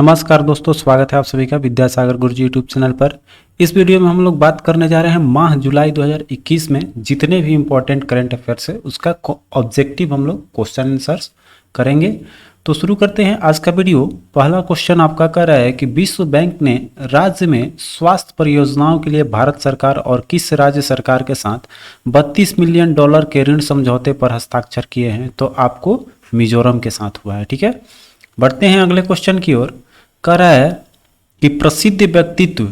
नमस्कार दोस्तों, स्वागत है आप सभी का विद्यासागर गुरुजी यूट्यूब चैनल पर। इस वीडियो में हम लोग बात करने जा रहे हैं माह जुलाई 2021 में जितने भी इम्पोर्टेंट करंट अफेयर्स है उसका ऑब्जेक्टिव हम लोग क्वेश्चन आंसर्स करेंगे। तो शुरू करते हैं आज का वीडियो। पहला क्वेश्चन आपका कह रहा है कि विश्व बैंक ने राज्य में स्वास्थ्य परियोजनाओं के लिए भारत सरकार और किस राज्य सरकार के साथ $32 मिलियन के ऋण समझौते पर हस्ताक्षर किए हैं? तो आपको मिजोरम के साथ हुआ है। ठीक है, बढ़ते हैं अगले क्वेश्चन की ओर। कह रहा है कि प्रसिद्ध व्यक्तित्व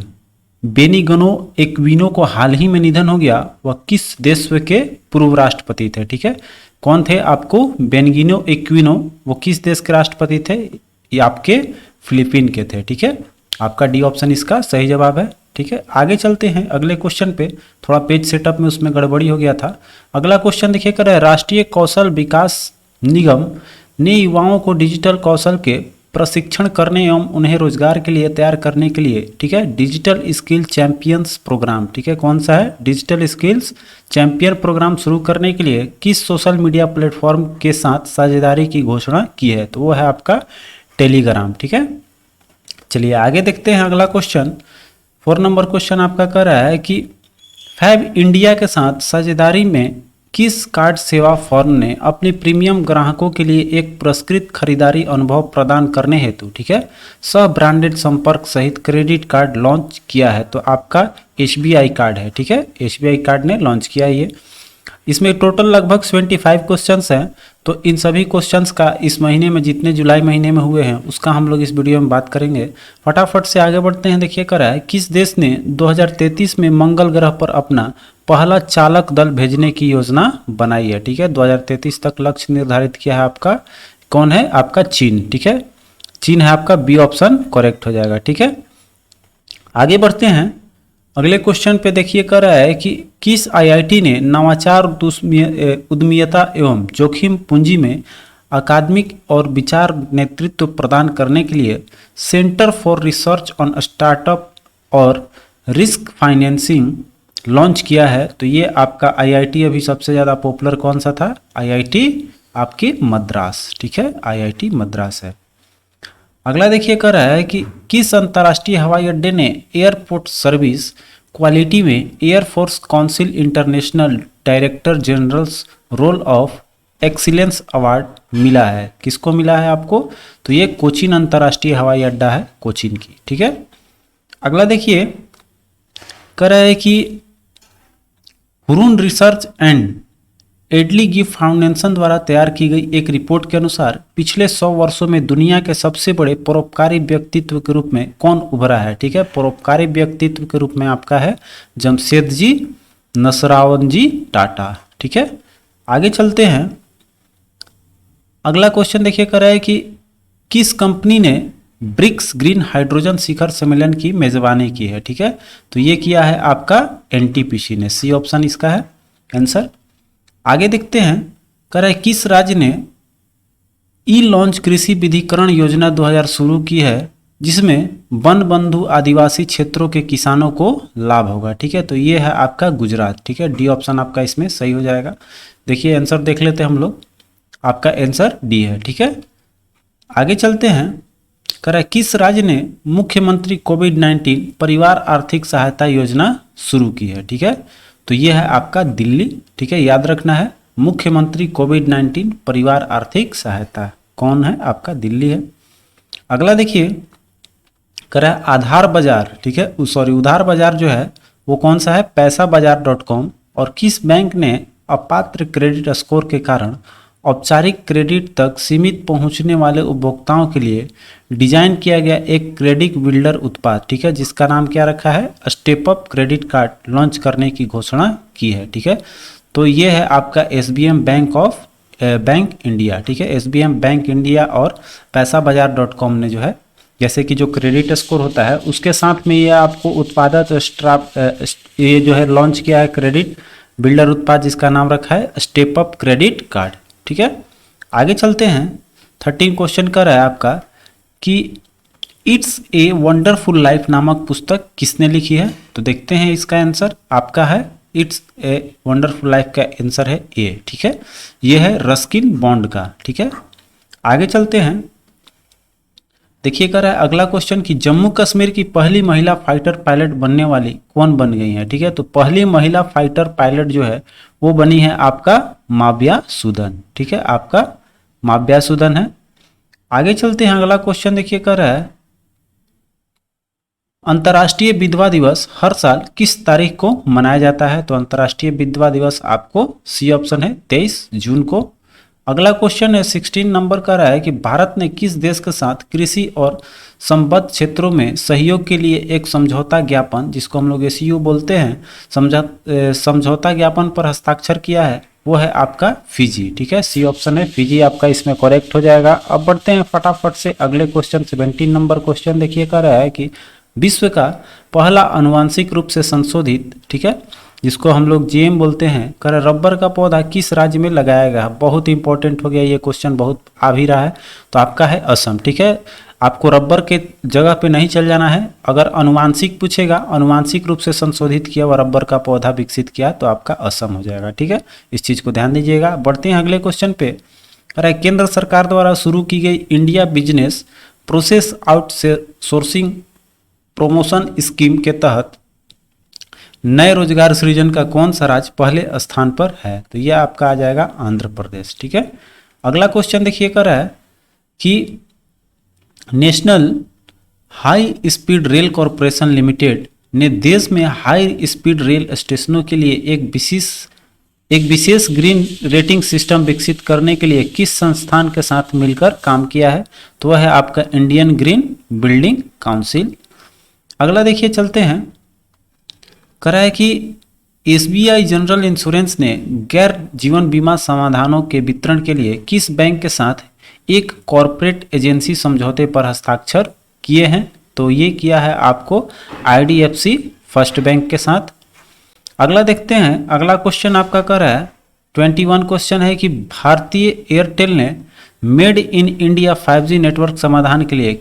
बेनिगनो एक्विनो को हाल ही में निधन हो गया, वह किस देश के पूर्व राष्ट्रपति थे? ठीक है, कौन थे आपको बेनिगनो एक्विनो, वो किस देश के राष्ट्रपति थे? ये आपके फिलीपीन के थे। ठीक है, आपका डी ऑप्शन इसका सही जवाब है। ठीक है, आगे चलते हैं अगले क्वेश्चन पे। थोड़ा पेज सेटअप में उसमें गड़बड़ी हो गया था। अगला क्वेश्चन देखिए, कर रहा है राष्ट्रीय कौशल विकास निगम ने युवाओं को डिजिटल कौशल के प्रशिक्षण करने एवं उन्हें रोजगार के लिए तैयार करने के लिए, ठीक है, डिजिटल स्किल चैंपियंस प्रोग्राम, ठीक है, कौन सा है? डिजिटल स्किल्स चैंपियन प्रोग्राम शुरू करने के लिए किस सोशल मीडिया प्लेटफॉर्म के साथ साझेदारी की घोषणा की है? तो वो है आपका टेलीग्राम। ठीक है, चलिए आगे देखते हैं अगला क्वेश्चन। 4 नंबर क्वेश्चन आपका कह रहा है कि फैब इंडिया के साथ साझेदारी में किस कार्ड सेवा फर्म ने अपने प्रीमियम ग्राहकों के लिए एक पुरस्कृत खरीदारी अनुभव प्रदान करने हेतु, ठीक है, सह ब्रांडेड संपर्क सहित क्रेडिट कार्ड लॉन्च किया है? तो आपका एसबीआई कार्ड है। ठीक है, एसबीआई कार्ड ने लॉन्च किया है ये। इसमें टोटल लगभग 25 क्वेश्चंस हैं। तो इन सभी क्वेश्चंस का इस महीने में जितने जुलाई महीने में हुए हैं उसका हम लोग इस वीडियो में बात करेंगे। फटाफट से आगे बढ़ते हैं। देखिए कह रहा है किस देश ने 2033 में मंगल ग्रह पर अपना पहला चालक दल भेजने की योजना बनाई है? ठीक है, 2033 तक लक्ष्य निर्धारित किया है आपका। कौन है? आपका चीन। ठीक है, चीन है आपका, बी ऑप्शन करेक्ट हो जाएगा। ठीक है, आगे बढ़ते हैं अगले क्वेश्चन पे। देखिए कह रहा है कि किस आईआईटी ने नवाचार उद्यमिता एवं जोखिम पूंजी में अकादमिक और विचार नेतृत्व प्रदान करने के लिए centre for research on startup और रिस्क फाइनेंसिंग लॉन्च किया है? तो ये आपका आईआईटी अभी सबसे ज़्यादा पॉपुलर कौन सा था? आईआईटी आपकी मद्रास। ठीक है, आईआईटी मद्रास है। अगला देखिए कह रहा है कि किस अंतर्राष्ट्रीय हवाई अड्डे ने एयरपोर्ट सर्विस क्वालिटी में airports council international director generals roll of excellence award मिला है? किसको मिला है आपको? तो ये कोचीन अंतर्राष्ट्रीय हवाई अड्डा है, कोचीन की। ठीक है, अगला देखिए कह रहा है कि Hurun research and Edelgive foundation द्वारा तैयार की गई एक रिपोर्ट के अनुसार पिछले 100 वर्षों में दुनिया के सबसे बड़े परोपकारी व्यक्तित्व के रूप में कौन उभरा है? ठीक है, परोपकारी व्यक्तित्व के रूप में आपका है जमशेदजी नसरावनजी टाटा। ठीक है, आगे चलते हैं। अगला क्वेश्चन देखिए कर रहा है कि किस कंपनी ने ब्रिक्स ग्रीन हाइड्रोजन शिखर सम्मेलन की मेजबानी की है? ठीक है, तो ये किया है आपका एनटीपीसी ने, सी ऑप्शन इसका है आंसर। आगे देखते हैं, कह रहा है किस राज्य ने ई लॉन्च कृषि विधिकरण योजना 2000 शुरू की है जिसमें वन बंधु आदिवासी क्षेत्रों के किसानों को लाभ होगा? ठीक है, तो ये है आपका गुजरात। ठीक है, डी ऑप्शन आपका इसमें सही हो जाएगा। देखिए आंसर देख लेते हैं हम लोग, आपका आंसर डी है। ठीक है, आगे चलते हैं। कह रहा है किस राज्य ने मुख्यमंत्री कोविड-19 परिवार आर्थिक सहायता योजना शुरू की है? ठीक है, तो ये है आपका दिल्ली। ठीक है, याद रखना है, मुख्यमंत्री कोविड-19 परिवार आर्थिक सहायता कौन है? आपका दिल्ली है। अगला देखिए कह रहा है आधार बाजार, ठीक है, सॉरी उधार बाजार जो है वो कौन सा है? पैसाबाजार.com। और किस बैंक ने अपात्र क्रेडिट स्कोर के कारण औपचारिक क्रेडिट तक सीमित पहुंचने वाले उपभोक्ताओं के लिए डिजाइन किया गया एक क्रेडिट बिल्डर उत्पाद, ठीक है, जिसका नाम क्या रखा है? Step up credit card launch करने की घोषणा की है? ठीक है, तो ये है आपका एसबीएम बैंक इंडिया। ठीक है, एसबीएम बैंक इंडिया और पैसाबाजार.com ने जो है, जैसे कि जो क्रेडिट स्कोर होता है उसके साथ में ये आपको उत्पादक ये जो है लॉन्च किया है क्रेडिट बिल्डर उत्पाद जिसका नाम रखा है स्टेप अप क्रेडिट कार्ड। ठीक है, आगे चलते हैं। 13 क्वेश्चन कर रहा है आपका कि इट्स ए वंडरफुल लाइफ नामक पुस्तक किसने लिखी है? तो देखते हैं इसका आंसर आपका है इट्स ए वंडरफुल लाइफ का आंसर है ए। ठीक है, ये है रस्किन बॉन्ड का। ठीक है, आगे चलते हैं। देखिए कर रहा है अगला क्वेश्चन कि जम्मू कश्मीर की पहली महिला फाइटर पायलट बनने वाली कौन बन गई है। ठीक है, तो पहली महिला फाइटर पायलट जो है वो बनी है आपका माविया सूदन। ठीक है, आपका माविया सूदन है। आगे चलते हैं, अगला क्वेश्चन देखिए कर रहा है अंतर्राष्ट्रीय विधवा दिवस हर साल किस तारीख को मनाया जाता है। तो अंतर्राष्ट्रीय विधवा दिवस आपको सी ऑप्शन है 23 जून को। अगला क्वेश्चन है 16 नंबर का रहा है कि भारत ने किस देश के साथ कृषि और संबद्ध क्षेत्रों में सहयोग के लिए एक समझौता ज्ञापन, जिसको हम लोग एसईओ बोलते हैं, समझौता ज्ञापन पर हस्ताक्षर किया है। वो है आपका फिजी। ठीक है, सी ऑप्शन है फिजी आपका इसमें करेक्ट हो जाएगा। अब बढ़ते हैं फटाफट से अगले क्वेश्चन 17 नंबर क्वेश्चन देखिए कर रहा है कि विश्व का पहला आनुवांशिक रूप से संशोधित, ठीक है, जिसको हम लोग जीएम बोलते हैं, कर रबर का पौधा किस राज्य में लगाया गया। बहुत इंपॉर्टेंट हो गया ये क्वेश्चन, बहुत आ भी रहा है। तो आपका है असम। ठीक है, आपको रबर के जगह पे नहीं चल जाना है। अगर अनुवांशिक पूछेगा, अनुवांशिक रूप से संशोधित किया हुआ रबर का पौधा विकसित किया, तो आपका असम हो जाएगा। ठीक है, इस चीज़ को ध्यान दीजिएगा। बढ़ते हैं अगले क्वेश्चन पे। अरे केंद्र सरकार द्वारा शुरू की गई India business process out sourcing promotion scheme के तहत नए रोजगार सृजन का कौन सा राज्य पहले स्थान पर है। तो यह आपका आ जाएगा आंध्र प्रदेश। ठीक है, अगला क्वेश्चन देखिए कर रहा है कि national high speed rail corporation limited ने देश में हाई स्पीड रेल स्टेशनों के लिए एक विशेष ग्रीन रेटिंग सिस्टम विकसित करने के लिए किस संस्थान के साथ मिलकर काम किया है। तो वह है आपका इंडियन ग्रीन बिल्डिंग काउंसिल। अगला देखिए चलते हैं, करा है कि एसबीआई जनरल इंश्योरेंस ने गैर जीवन बीमा समाधानों के वितरण के लिए किस बैंक के साथ एक कॉरपोरेट एजेंसी समझौते पर हस्ताक्षर किए हैं। तो ये किया है आपको आईडीएफसी फर्स्ट बैंक के साथ। अगला देखते हैं, अगला क्वेश्चन आपका कर रहा है 21 क्वेश्चन है कि भारतीय एयरटेल ने made in India 5G network समाधान के लिए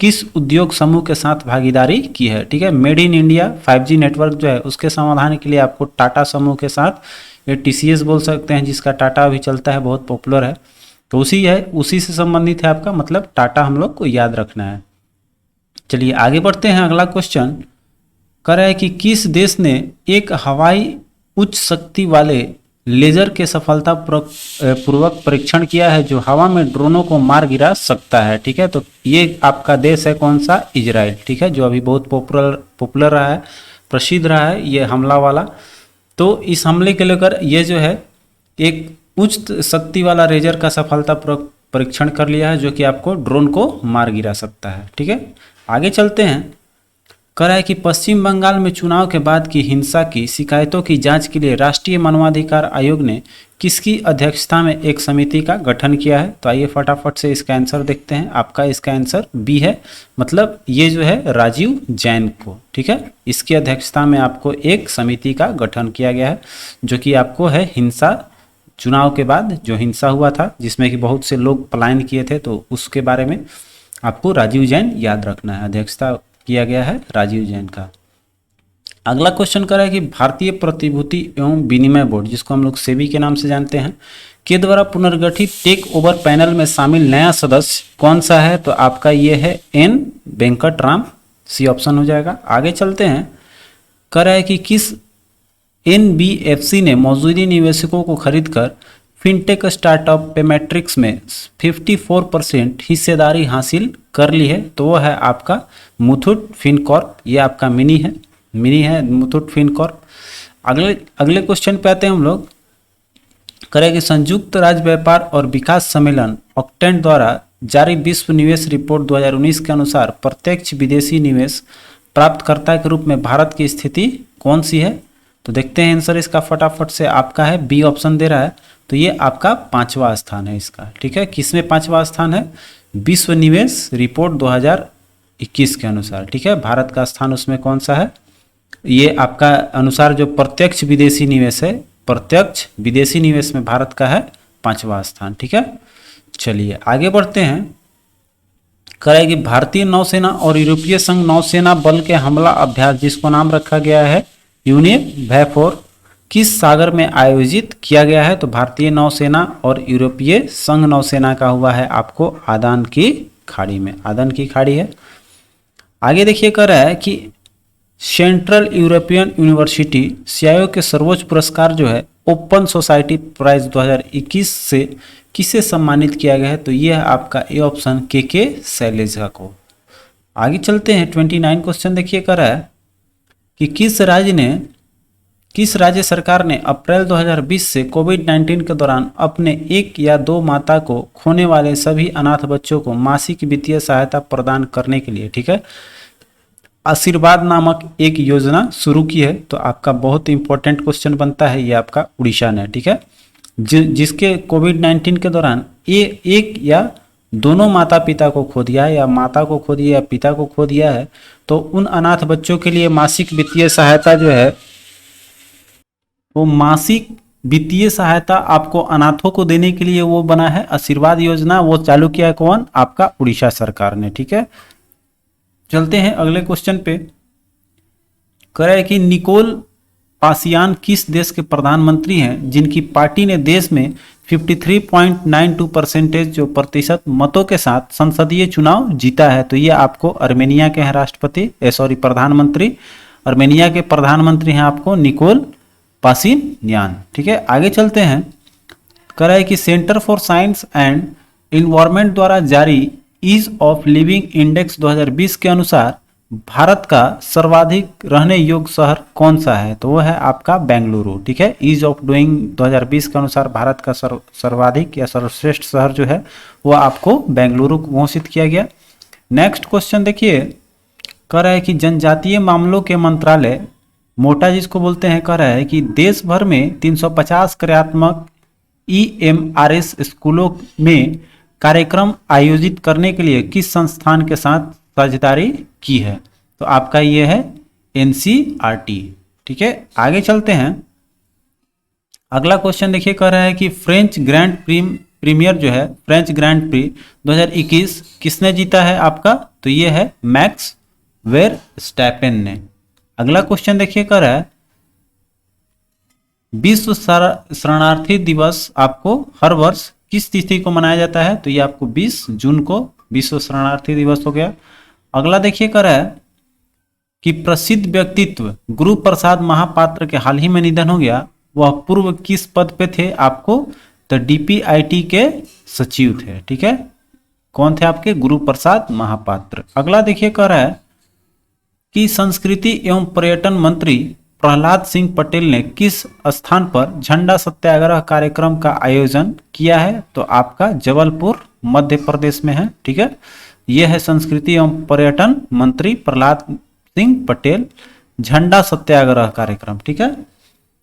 किस उद्योग समूह के साथ भागीदारी की है। ठीक है, made in India 5G network जो है उसके समाधान के लिए आपको टाटा समूह के साथ, ये टीसीएस बोल सकते हैं, जिसका टाटा अभी चलता है, बहुत पॉपुलर है, तो उसी से संबंधित है आपका, मतलब टाटा हम लोग को याद रखना है। चलिए आगे बढ़ते हैं, अगला क्वेश्चन कर रहा है कि किस देश ने एक हवाई उच्च शक्ति वाले लेजर के सफलता पूर्वक परीक्षण किया है जो हवा में ड्रोनों को मार गिरा सकता है। ठीक है, तो ये आपका देश है कौन सा, इजराइल। ठीक है, जो अभी बहुत पॉपुलर रहा है, प्रसिद्ध रहा है ये हमला वाला। तो इस हमले के लेकर ये जो है एक उच्च शक्ति वाला लेजर का सफलता पूर्वक परीक्षण कर लिया है जो कि आपको ड्रोन को मार गिरा सकता है। ठीक है, आगे चलते हैं, कह रहा है कि पश्चिम बंगाल में चुनाव के बाद की हिंसा की शिकायतों की जांच के लिए राष्ट्रीय मानवाधिकार आयोग ने किसकी अध्यक्षता में एक समिति का गठन किया है। तो आइए फटाफट से इसका आंसर देखते हैं। आपका इसका आंसर बी है, मतलब ये जो है राजीव जैन को। ठीक है, इसकी अध्यक्षता में आपको एक समिति का गठन किया गया है जो कि आपको है हिंसा, चुनाव के बाद जो हिंसा हुआ था जिसमें कि बहुत से लोग पलायन किए थे, तो उसके बारे में आपको राजीव जैन याद रखना है। अध्यक्षता किया गया है राजीव जैन का। अगला क्वेश्चन कर रहा है कि भारतीय प्रतिभूति एवं विनिमय बोर्ड, जिसको हम लोग सेबी के नाम से जानते हैं, के द्वारा पुनर्गठित टेक ओवर पैनल में शामिल नया सदस्य कौन सा है। तो आपका ये है N Venkat Ram, C option हो जाएगा। आगे चलते हैं, कर रहा है कि किस एनबीएफसी ने मौजूदा निवेशकों को खरीदकर फिनटेक स्टार्टअप पेमेट्रिक्स में 54% हिस्सेदारी हासिल कर ली है। तो वो है आपका मुथूट फिनकॉर्प, ये आपका मिनी है मुथूट फिनकॉर्प। अगले क्वेश्चन पे आते हैं हम लोग, करेंगे संयुक्त राज्य व्यापार और विकास सम्मेलन ऑक्टेंट द्वारा जारी विश्व निवेश रिपोर्ट 2019 के अनुसार प्रत्यक्ष विदेशी निवेश प्राप्तकर्ता के रूप में भारत की स्थिति कौन सी है। तो देखते हैं आंसर इसका फटाफट से, आपका है बी ऑप्शन दे रहा है। तो ये आपका 5वां स्थान है इसका। ठीक है, किसमें 5वां स्थान है, विश्व निवेश रिपोर्ट 2021 के अनुसार। ठीक है, भारत का स्थान उसमें कौन सा है, ये आपका अनुसार जो प्रत्यक्ष विदेशी निवेश है, प्रत्यक्ष विदेशी निवेश में भारत का है 5वां स्थान। ठीक है, चलिए आगे बढ़ते हैं, करेगी भारतीय नौसेना और यूरोपीय संघ नौसेना बल के हमला अभ्यास, जिसको नाम रखा गया है यूनिफोर, किस सागर में आयोजित किया गया है। तो भारतीय नौसेना और यूरोपीय संघ नौसेना का हुआ है आपको आदान की खाड़ी में, आदन की खाड़ी है। आगे देखिए कह रहा है कि सेंट्रल यूरोपियन यूनिवर्सिटी CIO के सर्वोच्च पुरस्कार जो है ओपन सोसाइटी प्राइज 2021 से किसे सम्मानित किया गया है, तो ये है आपका ए ऑप्शन के शैलेजा को। आगे चलते हैं 29 क्वेश्चन देखिए कह रहा है कि किस राज्य सरकार ने अप्रैल 2020 से कोविड-19 के दौरान अपने एक या दो माता को खोने वाले सभी अनाथ बच्चों को मासिक वित्तीय सहायता प्रदान करने के लिए, ठीक है, आशीर्वाद नामक एक योजना शुरू की है। तो आपका बहुत इंपॉर्टेंट क्वेश्चन बनता है, ये आपका उड़ीसा ने, ठीक है, जिसके कोविड-19 के दौरान एक या दोनों माता पिता को खो दिया है, या माता को खो दिया या पिता को खो दिया है, तो उन अनाथ बच्चों के लिए मासिक वित्तीय सहायता जो है वो मासिक वित्तीय सहायता आपको अनाथों को देने के लिए वो बना है आशीर्वाद योजना। वो चालू किया है कौन? आपका उड़ीसा सरकार ने, ठीक है। चलते हैं अगले क्वेश्चन पे। कह रहा है कि निकोल पासियान किस देश के प्रधानमंत्री हैं जिनकी पार्टी ने देश में 53.92% जो प्रतिशत मतों के साथ संसदीय चुनाव जीता है, तो ये आपको अर्मेनिया के हैं राष्ट्रपति, प्रधानमंत्री। अर्मेनिया के प्रधानमंत्री हैं आपको निकोल पासियान, ठीक है। आगे चलते हैं। कह रहा है कि centre for science and environment द्वारा जारी ईज ऑफ लिविंग इंडेक्स 2020 के अनुसार भारत का सर्वाधिक रहने योग्य शहर कौन सा है, तो वो है आपका बेंगलुरु, ठीक है। ईज ऑफ डूइंग 2020 के अनुसार भारत का सर्वाधिक या सर्वश्रेष्ठ शहर जो है वो आपको बेंगलुरु घोषित किया गया। नेक्स्ट क्वेश्चन देखिए, कह रहा है कि जनजातीय मामलों के मंत्रालय, मोटा जिसको बोलते हैं, कह रहा है कि देश भर में 350 कार्यात्मक EMRS स्कूलों में कार्यक्रम आयोजित करने के लिए किस संस्थान के साथ साझेदारी की है, तो आपका ये है NCERT, ठीक है। आगे चलते हैं। अगला क्वेश्चन देखिए, कह रहा है कि फ्रेंच ग्रैंड प्रीमियर जो है, फ्रेंच ग्रैंड प्री 2021 किसने जीता है आपका, तो ये है मैक्स वेरस्टैपेन ने। अगला क्वेश्चन देखिए, कह रहा है विश्व शरणार्थी दिवस आपको हर वर्ष किस तिथि को मनाया जाता है, तो ये आपको 20 जून को विश्व शरणार्थी दिवस हो गया। अगला देखिए, कह रहा है कि प्रसिद्ध व्यक्तित्व गुरु प्रसाद महापात्र के हाल ही में निधन हो गया, वह पूर्व किस पद पे थे आपको, तो DPIT के सचिव थे, ठीक है। कौन थे आपके? गुरु प्रसाद महापात्र। अगला देखिए, कह रहा है कि संस्कृति एवं पर्यटन मंत्री प्रहलाद सिंह पटेल ने किस स्थान पर झंडा सत्याग्रह कार्यक्रम का आयोजन किया है, तो आपका जबलपुर मध्य प्रदेश में है, ठीक है। यह है संस्कृति एवं पर्यटन मंत्री प्रहलाद सिंह पटेल झंडा सत्याग्रह कार्यक्रम, ठीक है।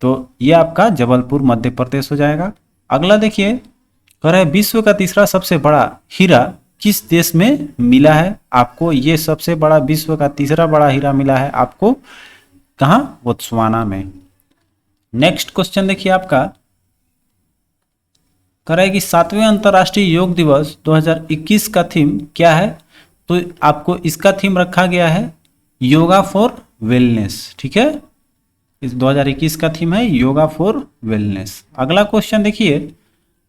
तो यह आपका जबलपुर मध्य प्रदेश हो जाएगा। अगला देखिए, कह रहा है विश्व का तीसरा सबसे बड़ा हीरा किस देश में मिला है आपको, ये सबसे बड़ा विश्व का तीसरा बड़ा हीरा मिला है आपको कहां? बोत्सवाना में। नेक्स्ट क्वेश्चन देखिए आपका, कह रहा है कि 7वें अंतर्राष्ट्रीय योग दिवस 2021 का थीम क्या है, तो आपको इसका थीम रखा गया है योगा फॉर वेलनेस, ठीक है। इस 2021 का थीम है योगा फॉर वेलनेस। अगला क्वेश्चन देखिए,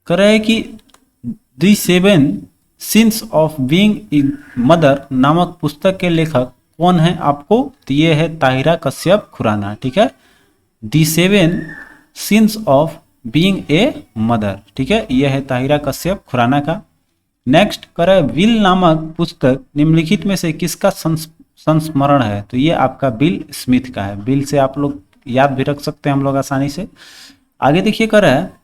कह रहा है कि the 7 since of being a mother नामक पुस्तक के लेखक कौन है आपको, तो ये है ताहिरा कश्यप खुराना, ठीक है। The 7 since of being a mother, ठीक है, यह है ताहिरा कश्यप खुराना का। नेक्स्ट कह रहा है विल नामक पुस्तक निम्नलिखित में से किसका संस्मरण है, तो ये आपका बिल स्मिथ का है। बिल से आप लोग याद भी रख सकते हैं हम लोग आसानी से। आगे देखिए, कह रहा है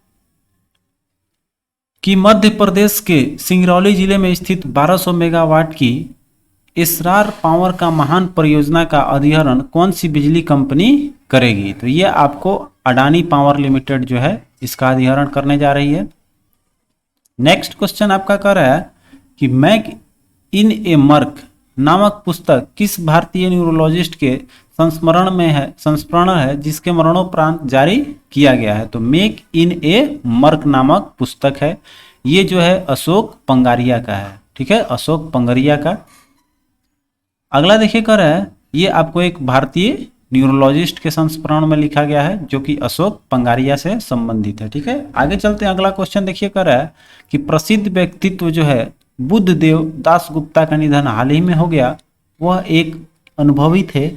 कि मध्य प्रदेश के सिंगरौली जिले में स्थित 1200 मेगावाट की इसरार पावर का महान परियोजना का अधिग्रहण कौन सी बिजली कंपनी करेगी, तो ये आपको अडानी पावर लिमिटेड जो है इसका अधिग्रहण करने जा रही है। नेक्स्ट क्वेश्चन आपका कह रहा है कि मैक इन ए मर्क नामक पुस्तक किस भारतीय न्यूरोलॉजिस्ट के संस्मरण है जिसके मरणोपरांत जारी किया गया है, तो मेक इन ए मर्क नामक पुस्तक है, ये जो है अशोक पंगारिया का है, ठीक है, अशोक पंगारिया का। अगला देखिए, कह रहा है ये आपको एक भारतीय न्यूरोलॉजिस्ट के संस्मरण में लिखा गया है जो कि अशोक पंगारिया से संबंधित है, ठीक है। आगे चलते हैं। अगला क्वेश्चन देखिए, कह रहा है कि प्रसिद्ध व्यक्तित्व जो है बुद्धदेव दास गुप्ता का निधन हाल ही में हो गया, वह एक अनुभवी थे।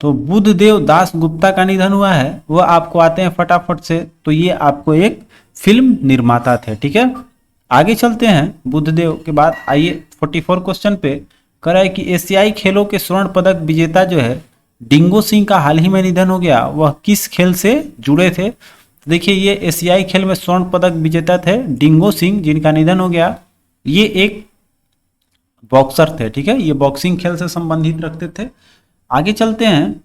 तो बुद्धदेव दास गुप्ता का निधन हुआ है, वह आपको आते हैं फटाफट से, तो ये आपको एक फिल्म निर्माता थे। ठीक है, आगे चलते हैं। बुद्धदेव के बाद आइए 44 क्वेश्चन पे कह रहा है कि एशियाई खेलों के स्वर्ण पदक विजेता जो है डिंगो सिंह का हाल ही में निधन हो गया, वह किस खेल से जुड़े थे? देखिए ये एशियाई खेल में स्वर्ण पदक विजेता थे डिंगो सिंह, जिनका निधन हो गया। ये एक बॉक्सर थे। ठीक है, ये बॉक्सिंग खेल से संबंधित रखते थे। आगे चलते हैं,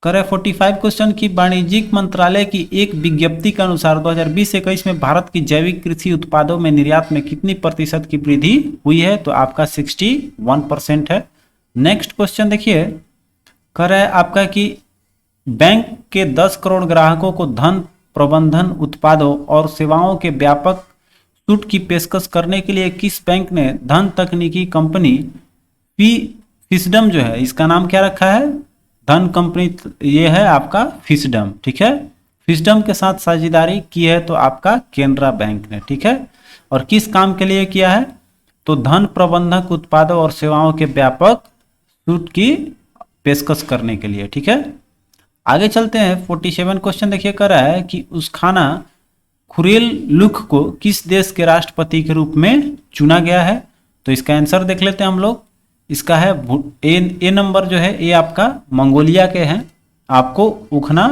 करें 45 क्वेश्चन की वाणिज्यिक मंत्रालय की एक विज्ञप्ति के अनुसार 2020-21 में भारत की जैविक कृषि उत्पादों में निर्यात में कितनी प्रतिशत की वृद्धि हुई है? तो आपका 61% है। नेक्स्ट क्वेश्चन देखिए, कह रहा है आपका कि बैंक के 10 करोड़ ग्राहकों को धन प्रबंधन उत्पादों और सेवाओं के व्यापक छूट की पेशकश करने के लिए किस बैंक ने धन तकनीकी कंपनी फिसडम जो है, इसका नाम क्या रखा है? धन कंपनी, ये है आपका फिसडम। ठीक है, फिसडम के साथ साझेदारी की है तो आपका केनरा बैंक ने। ठीक है, और किस काम के लिए किया है? तो धन प्रबंधक उत्पादों और सेवाओं के व्यापक छूट की पेशकश करने के लिए। ठीक है, आगे चलते हैं। 47 क्वेश्चन देखिए, कर रहा है कि उस्खाना खुरेलुख को किस देश के राष्ट्रपति के रूप में चुना गया है? तो इसका आंसर देख लेते हैं हम लोग। इसका है ए नंबर जो है ये आपका मंगोलिया के हैं, आपको उखना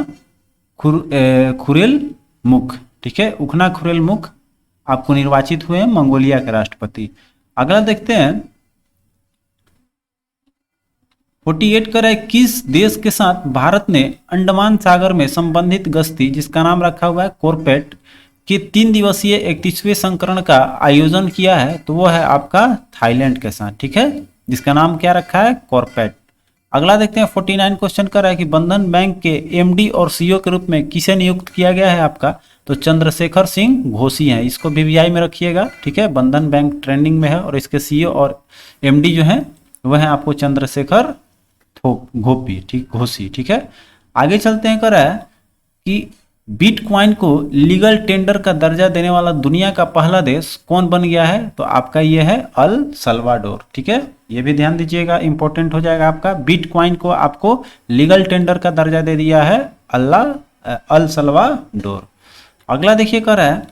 खुरेल मुख। ठीक है, उखना खुरेल मुख आपको निर्वाचित हुए हैं मंगोलिया के राष्ट्रपति। अगला देखते हैं 48 कर है, किस देश के साथ भारत ने अंडमान सागर में संबंधित गश्ती, जिसका नाम रखा हुआ है कॉर्पेट, के 3 दिवसीय 31वें संस्करण का आयोजन किया है? तो वो है आपका थाईलैंड के साथ। ठीक है, जिसका नाम क्या रखा है? कॉर्पेट। अगला देखते हैं 49 क्वेश्चन कर रहा है कि बंधन बैंक के एमडी और सीईओ के रूप में किसे नियुक्त किया गया है आपका? तो चंद्रशेखर सिंह घोसी हैं, इसको वीवीआई में रखिएगा। ठीक है, बंधन बैंक ट्रेंडिंग में है और इसके सीईओ और एमडी जो है वह है आपको चंद्रशेखर घोपी, ठीक, घोसी। ठीक है, आगे चलते हैं। कर रहा है कि बिटकॉइन को लीगल टेंडर का दर्जा देने वाला दुनिया का पहला देश कौन बन गया है? तो आपका ये है अल सल्वाडोर। ठीक है, ये भी ध्यान दीजिएगा, इंपॉर्टेंट हो जाएगा आपका। बिटकॉइन को आपको लीगल टेंडर का दर्जा दे दिया है अल सल्वाडोर। अगला देखिए, कर रहा है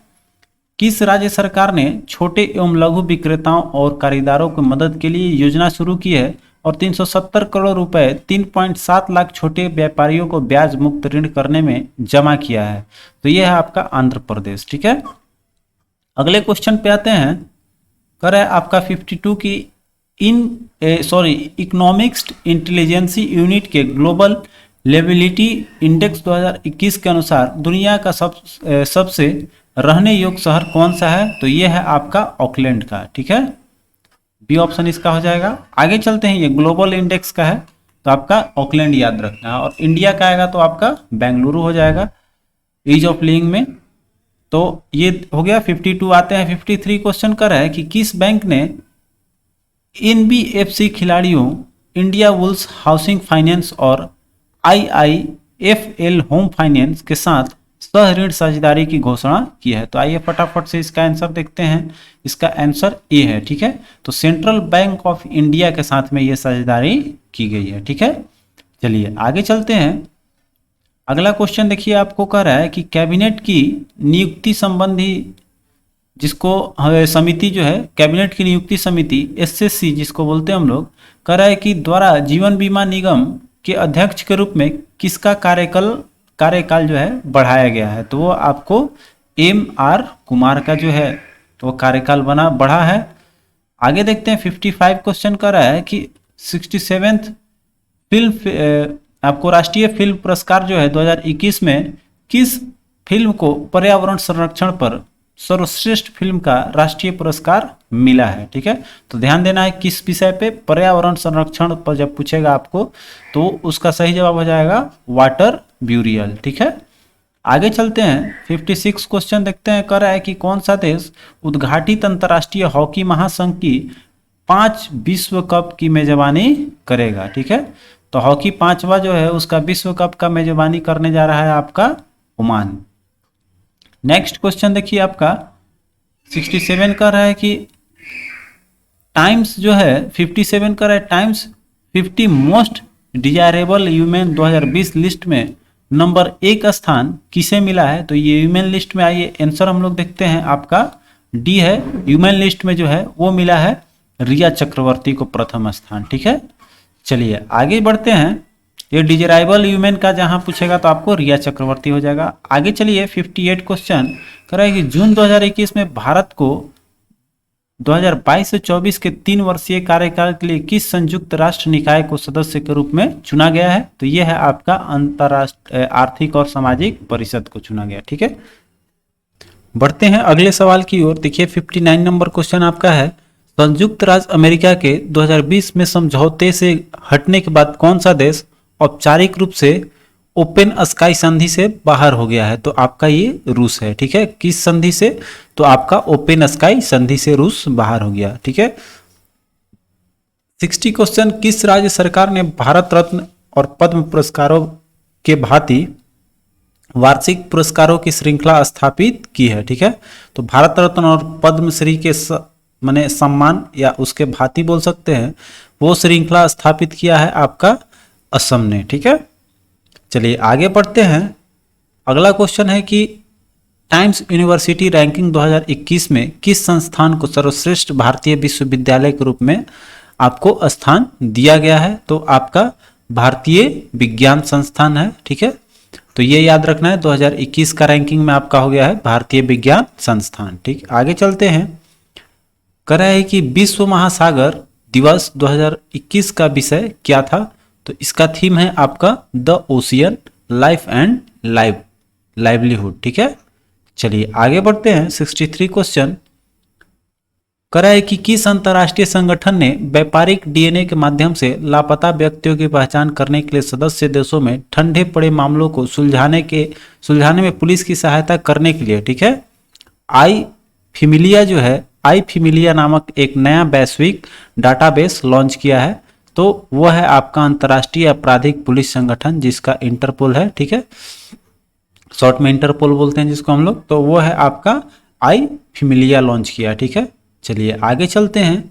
किस राज्य सरकार ने छोटे एवं लघु विक्रेताओं और खरीदारों की मदद के लिए योजना शुरू की है और 370 करोड़ रुपए 3.7 लाख छोटे व्यापारियों को ब्याज मुक्त ऋण करने में जमा किया है? तो यह है आपका आंध्र प्रदेश। ठीक है, अगले क्वेश्चन पे आते हैं। कर है आपका 52 की इकोनॉमिक्स इंटेलिजेंसी यूनिट के ग्लोबल लेबिलिटी इंडेक्स 2021 के अनुसार दुनिया का सबसे रहने योग्य शहर कौन सा है? तो यह है आपका ऑकलैंड का। ठीक है, बी ऑप्शन इसका हो जाएगा। आगे चलते हैं, ये ग्लोबल इंडेक्स का है तो आपका ऑकलैंड याद रखना है, और इंडिया का आएगा तो आपका बेंगलुरु हो जाएगा ईज ऑफ लिविंग में। तो ये हो गया 52। आते हैं 53 क्वेश्चन कर है कि किस बैंक ने एनबीएफसी खिलाड़ियों इंडिया वुल्स हाउसिंग फाइनेंस और आईआईएफएल होम फाइनेंस के साथ सह ऋण साझेदारी की घोषणा की है? तो आइए फटाफट से इसका आंसर देखते हैं। इसका आंसर ए है। ठीक है, तो सेंट्रल बैंक ऑफ इंडिया के साथ में ये साझेदारी की गई है। ठीक है, चलिए आगे चलते हैं। अगला क्वेश्चन देखिए, आपको कह रहा है कि कैबिनेट की नियुक्ति संबंधी जिसको समिति जो है कैबिनेट की नियुक्ति समिति एसएससी जिसको बोलते हैं हम लोग, कह रहा है कि द्वारा जीवन बीमा निगम के अध्यक्ष के रूप में किसका कार्यकाल जो है बढ़ाया गया है? तो वो आपको एम.आर. कुमार का जो है तो कार्यकाल बढ़ा है। आगे देखते हैं 55 क्वेश्चन कर रहा है कि 67th फिल्म आपको राष्ट्रीय फिल्म पुरस्कार जो है 2021 में किस फिल्म को पर्यावरण संरक्षण पर सर्वश्रेष्ठ फिल्म का राष्ट्रीय पुरस्कार मिला है? ठीक है, तो ध्यान देना है किस विषय पे, पर्यावरण संरक्षण पर जब पूछेगा आपको तो उसका सही जवाब हो जाएगा वाटर ब्यूरियल। ठीक है, आगे चलते हैं 56 क्वेश्चन देखते हैं। कर रहा है कि कौन सा देश उद्घाटित अंतर्राष्ट्रीय हॉकी महासंघ की 5 विश्व कप की मेजबानी करेगा? ठीक है, तो हॉकी 5वां जो है उसका विश्व कप का मेजबानी करने जा रहा है आपका ओमान। नेक्स्ट क्वेश्चन देखिए आपका 67 कह रहा है कि टाइम्स जो है 57 कह रहा है times 50 most desirable human 2020 list में नंबर 1 स्थान किसे मिला है। तो ये ह्यूमन लिस्ट में आइए आंसर हम लोग देखते हैं, आपका डी है। ह्यूमन लिस्ट में जो है वो मिला है रिया चक्रवर्ती को प्रथम स्थान। ठीक है, चलिए आगे बढ़ते हैं। ये डिजायरेबल ह्यूमन का जहां पूछेगा तो आपको रिया चक्रवर्ती हो जाएगा। आगे चलिए 58 क्वेश्चन कह रहा है कि जून 2021 में भारत को 2022 से 24 के 3 वर्षीय कार्यकाल के लिए किस संयुक्त राष्ट्र निकाय को सदस्य के रूप में चुना गया है। तो यह है आपका अंतरराष्ट्रीय आर्थिक और सामाजिक परिषद को चुना गया। ठीक है, बढ़ते हैं अगले सवाल की ओर। देखिए 59 नंबर क्वेश्चन आपका है, संयुक्त राज्य अमेरिका के 2020 में समझौते से हटने के बाद कौन सा देश औपचारिक रूप से ओपन स्काई संधि से बाहर हो गया है। तो आपका ये रूस है। ठीक है, किस संधि से, तो आपका ओपन स्काई संधि से रूस बाहर हो गया। ठीक है, 60 क्वेश्चन, किस राज्य सरकार ने भारत रत्न और पद्म पुरस्कारों के भांति वार्षिक पुरस्कारों की श्रृंखला स्थापित की है। ठीक है, तो भारत रत्न और पद्मश्री के माने सम्मान या उसके भांति बोल सकते हैं, वो श्रृंखला स्थापित किया है आपका असम ने। ठीक है, चलिए आगे बढ़ते हैं। अगला क्वेश्चन है कि टाइम्स यूनिवर्सिटी रैंकिंग 2021 में किस संस्थान को सर्वश्रेष्ठ भारतीय विश्वविद्यालय के रूप में आपको स्थान दिया गया है। तो आपका भारतीय विज्ञान संस्थान है। ठीक है, तो ये याद रखना है, 2021 का रैंकिंग में आपका हो गया है भारतीय विज्ञान संस्थान। ठीक, आगे चलते हैं। कह रहा है कि विश्व महासागर दिवस 2021 का विषय क्या था। तो इसका थीम है आपका the ocean life and livelihood. ठीक है, चलिए आगे बढ़ते हैं। 63 क्वेश्चन कह रहा है कि किस अंतर्राष्ट्रीय संगठन ने व्यापारिक डीएनए के माध्यम से लापता व्यक्तियों की पहचान करने के लिए सदस्य देशों में ठंडे पड़े मामलों को सुलझाने में पुलिस की सहायता करने के लिए, ठीक है, आई फिमिलिया नामक एक नया वैश्विक डाटाबेस लॉन्च किया है। तो वह है आपका अंतर्राष्ट्रीय आपराधिक पुलिस संगठन जिसका इंटरपोल है। ठीक है, शॉर्ट में इंटरपोल बोलते हैं जिसको हम लोग। तो वो है आपका आई फिमिलिया लॉन्च किया। ठीक है, चलिए आगे चलते हैं।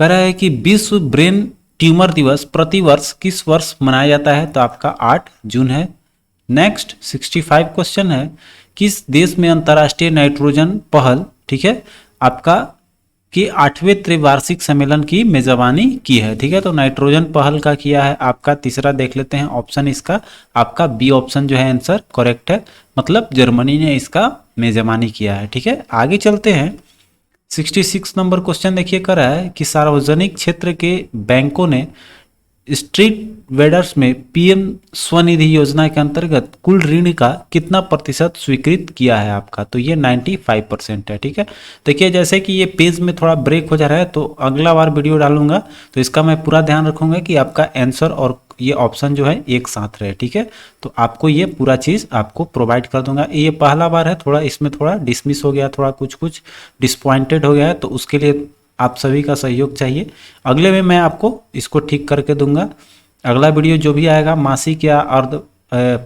कह रहा है कि विश्व ब्रेन ट्यूमर दिवस प्रतिवर्ष किस वर्ष मनाया जाता है। तो आपका 8 जून है। नेक्स्ट 65 क्वेश्चन है, किस देश में अंतर्राष्ट्रीय नाइट्रोजन पहल, ठीक है, आपका कि 8वें त्रिवार्षिक सम्मेलन की मेजबानी की है। ठीक है, तो नाइट्रोजन पहल का किया है आपका तीसरा देख लेते हैं ऑप्शन इसका, आपका बी ऑप्शन जो है आंसर करेक्ट है, मतलब जर्मनी ने इसका मेजबानी किया है। ठीक है, आगे चलते हैं। 66 नंबर क्वेश्चन देखिए कर रहा है कि सार्वजनिक क्षेत्र के बैंकों ने स्ट्रीट वेंडर्स में पीएम स्वनिधि योजना के अंतर्गत कुल ऋण का कितना प्रतिशत स्वीकृत किया है आपका। तो ये 95% है। ठीक है, देखिए जैसे कि ये पेज में थोड़ा ब्रेक हो जा रहा है, तो अगला बार वीडियो डालूंगा तो इसका मैं पूरा ध्यान रखूंगा कि आपका आंसर और ये ऑप्शन जो है एक साथ रहे। ठीक है, तो आपको ये पूरा चीज़ आपको प्रोवाइड कर दूंगा। ये पहला बार है, थोड़ा इसमें थोड़ा डिसमिस हो गया, थोड़ा कुछ डिसपॉइंटेड हो गया है, तो उसके लिए आप सभी का सहयोग चाहिए। अगले में मैं आपको इसको ठीक करके दूंगा। अगला वीडियो जो भी आएगा मासिक या अर्ध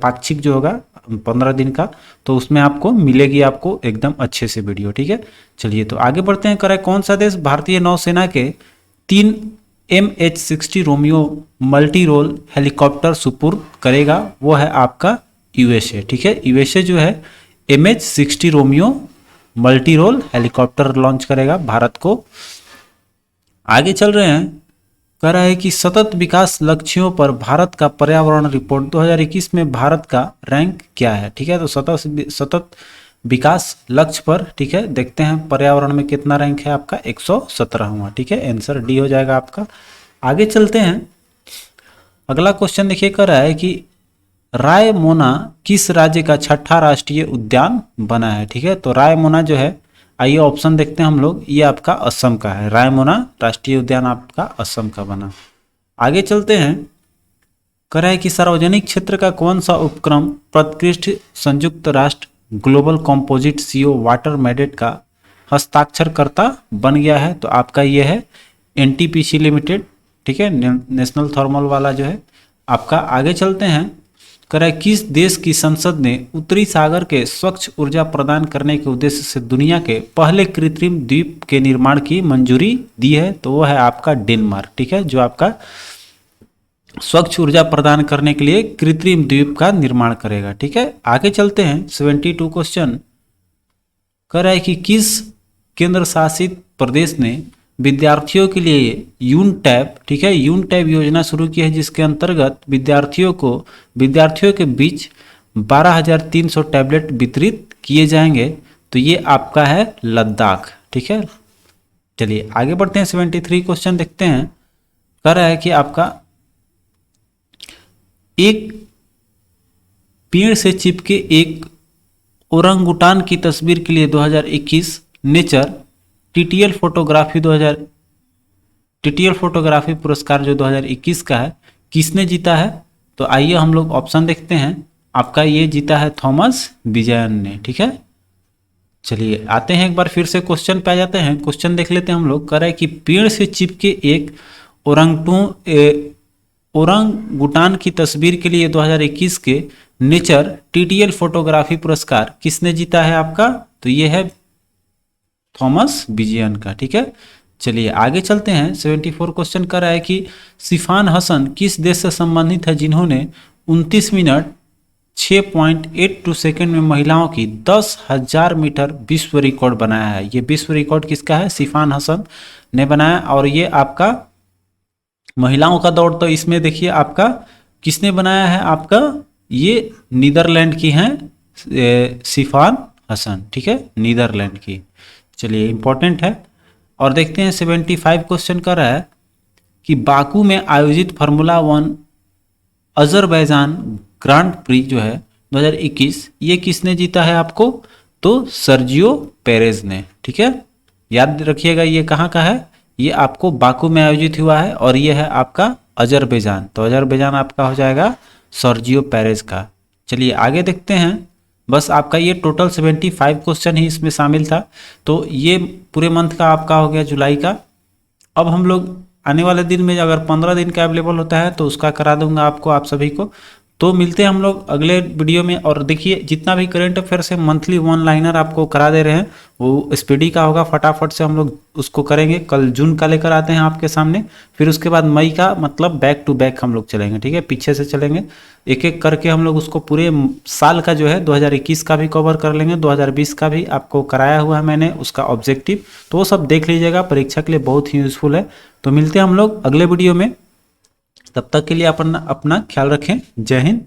पाक्षिक जो होगा 15 दिन का, तो उसमें आपको मिलेगी आपको एकदम अच्छे से वीडियो। ठीक है, चलिए तो आगे बढ़ते हैं। करें कौन सा देश भारतीय नौसेना के 3 MH-60 Romeo multi role helicopter सुपुर्द करेगा। वो है आपका यूएसए। ठीक है, यूएसए जो है MH-60 Romeo multi role helicopter launch करेगा भारत को। आगे चल रहे हैं। कह रहा है कि सतत विकास लक्ष्यों पर भारत का पर्यावरण रिपोर्ट 2021 में भारत का रैंक क्या है। ठीक है, तो सतत विकास लक्ष्य पर, ठीक है, देखते हैं पर्यावरण में कितना रैंक है आपका 117वां। ठीक है, आंसर डी हो जाएगा आपका। आगे चलते हैं। अगला क्वेश्चन देखिए कर रहा है कि रायमोना किस राज्य का 6ठा राष्ट्रीय उद्यान बना है। ठीक है, तो रायमोना जो है, आइए ऑप्शन देखते हैं हम लोग, ये आपका असम का है। रायमोना राष्ट्रीय उद्यान आपका असम का बना। आगे चलते हैं। कह रहा है कि सार्वजनिक क्षेत्र का कौन सा उपक्रम प्रतिष्ठित संयुक्त राष्ट्र global composite CO water mandate का हस्ताक्षरकर्ता बन गया है। तो आपका ये है NTPC लिमिटेड। ठीक है, नेशनल थर्मल वाला जो है आपका। आगे चलते हैं। कह रहा है किस देश की संसद ने उत्तरी सागर के स्वच्छ ऊर्जा प्रदान करने के उद्देश्य से दुनिया के पहले कृत्रिम द्वीप के निर्माण की मंजूरी दी है? तो वो है आपका डेनमार्क। ठीक है, जो आपका स्वच्छ ऊर्जा प्रदान करने के लिए कृत्रिम द्वीप का निर्माण करेगा। ठीक है, आगे चलते हैं 72 क्वेश्चन। कह रहा है कि किस केंद्र शासित प्रदेश ने विद्यार्थियों के लिए यून टैब, ठीक है, यून टैब योजना शुरू की है, जिसके अंतर्गत विद्यार्थियों के बीच 12,300 टैबलेट वितरित किए जाएंगे? तो ये आपका है लद्दाख। ठीक है, चलिए आगे बढ़ते हैं 73 क्वेश्चन देखते हैं। कह रहा है कि आपका एक पेड़ से चिपके एक ओरंगुटान की तस्वीर के लिए 2021 नेचर टीटीएल फोटोग्राफी पुरस्कार जो 2021 का है, किसने जीता है? तो आइए हम लोग ऑप्शन देखते हैं। आपका ये जीता है थॉमस विजयन ने। ठीक है, चलिए आते हैं एक बार फिर से क्वेश्चन पे आ जाते हैं। क्वेश्चन देख लेते हैं हम लोग। कह रहा है कि पेड़ से चिपके एक ओरंगुटान की तस्वीर के लिए 2021 के नेचर टीटीएल फोटोग्राफी पुरस्कार किसने जीता है आपका? तो ये है थॉमस विजयन का। ठीक है, चलिए आगे चलते हैं। 74 क्वेश्चन कर रहा है कि सिफान हसन किस देश से संबंधित है जिन्होंने 29 मिनट 6.82 सेकंड में महिलाओं की 10,000 मीटर विश्व रिकॉर्ड बनाया है? ये विश्व रिकॉर्ड किसका है? सिफान हसन ने बनाया। और ये आपका महिलाओं का दौड़, तो इसमें देखिए आपका किसने बनाया है? आपका ये नीदरलैंड की हैं सिफान हसन। ठीक है, नीदरलैंड की। चलिए इंपॉर्टेंट है। और देखते हैं 75 क्वेश्चन कर रहा है कि बाकू में आयोजित फार्मूला 1 अजरबैजान ग्रांड प्री जो है 2021, ये किसने जीता है आपको? तो सर्जियो पेरेज ने। ठीक है, याद रखिएगा ये कहाँ का है? ये आपको बाकू में आयोजित हुआ है और ये है आपका अजरबैजान। तो अजरबैजान आपका हो जाएगा सर्जियो पेरेज का। चलिए आगे देखते हैं। बस आपका ये टोटल 75 क्वेश्चन ही इसमें शामिल था। तो ये पूरे मंथ का आपका हो गया जुलाई का। अब हम लोग आने वाले दिन में अगर 15 दिन का अवेलेबल होता है तो उसका करा दूंगा आपको, आप सभी को। तो मिलते हैं हम लोग अगले वीडियो में। और देखिए जितना भी करंट अफेयर से मंथली 1 लाइनर आपको करा दे रहे हैं वो स्पीडी का होगा, फटाफट से हम लोग उसको करेंगे। कल जून का लेकर आते हैं आपके सामने, फिर उसके बाद मई का, मतलब बैक टू बैक हम लोग चलेंगे। ठीक है, पीछे से चलेंगे, एक एक करके हम लोग उसको पूरे साल का जो है 2021 का भी कवर कर लेंगे, 2020 का भी आपको कराया हुआ है मैंने उसका ऑब्जेक्टिव, तो वो सब देख लीजिएगा, परीक्षा के लिए बहुत ही यूजफुल है। तो मिलते हैं हम लोग अगले वीडियो में, तब तक के लिए अपना ख्याल रखें। जय हिंद,